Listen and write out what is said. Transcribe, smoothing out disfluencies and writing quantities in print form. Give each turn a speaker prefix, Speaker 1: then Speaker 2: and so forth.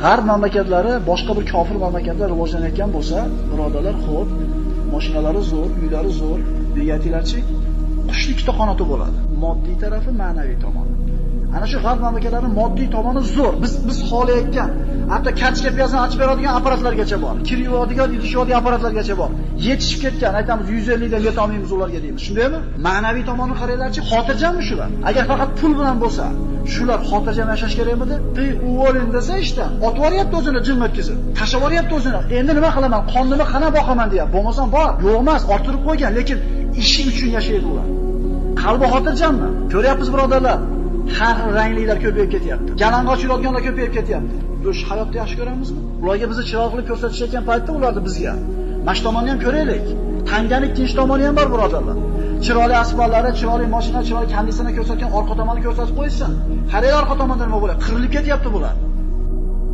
Speaker 1: G'arb mamlakatlari boshqa bir kofir mamlakatlar rivojlanayotgan bo'lsa, birodarlar, xo'p, mashinalari zo'r, uylari zo'r, degatinglarchi, qushning ikkita qanoti bo'ladi. Moddiy tarafi, ma'naviy tomoni. Ana shu g'arb mamlakatlarining moddiy tomoni zo'r. Biz xohlayotgan, hatto kartoshka piyazini ochib beradigan apparatlargacha bor. Kir yuvadigan, idish yuvadigan apparatlargacha bor. Yetishib ketgan, aytamiz 150 dan yeta olmaymiz ularga deymiz. Shundaymi? Ma'naviy tomoni qaranglarchi, xotirjammi shular? Agar faqat pul bilan bo'lsa, shular xotirjam yashash kerakmidi? Uvoling desa ishdan, otib yuboryapti o'zini jim o'tkazib. Tashlab yuboryapti o'zini. Endi nima qilaman? Qonnimni qana boqaman deyapti. Bo'lmasam bor, yo'q emas, orttirib qo'ygan, lekin ishi uchun yashaydi ular. Qalbi xotirjammi? Ko'ryapmiz birodarlar. Har xil rangliklar ko'payib ketyapti. Yalang'och yuradiganlar ko'payib ketyapti. Biz hayotni yaxshi ko'ramizmi? Ularga bizni chiroyli ko'rsatishayotgan paytda ularni bizga. Mash tomonni ham ko'raylik. Tanganing tinch tomoni ham bor birodarlar. Chiroyli asboblari, chiroyli mashina, chiroyli konditsioner ko'rsatgan orqa tomonni ko'rsatib qo'ysin. Qaranglar orqa tomonda nima bo'ladi? Qirilib ketyapti bular.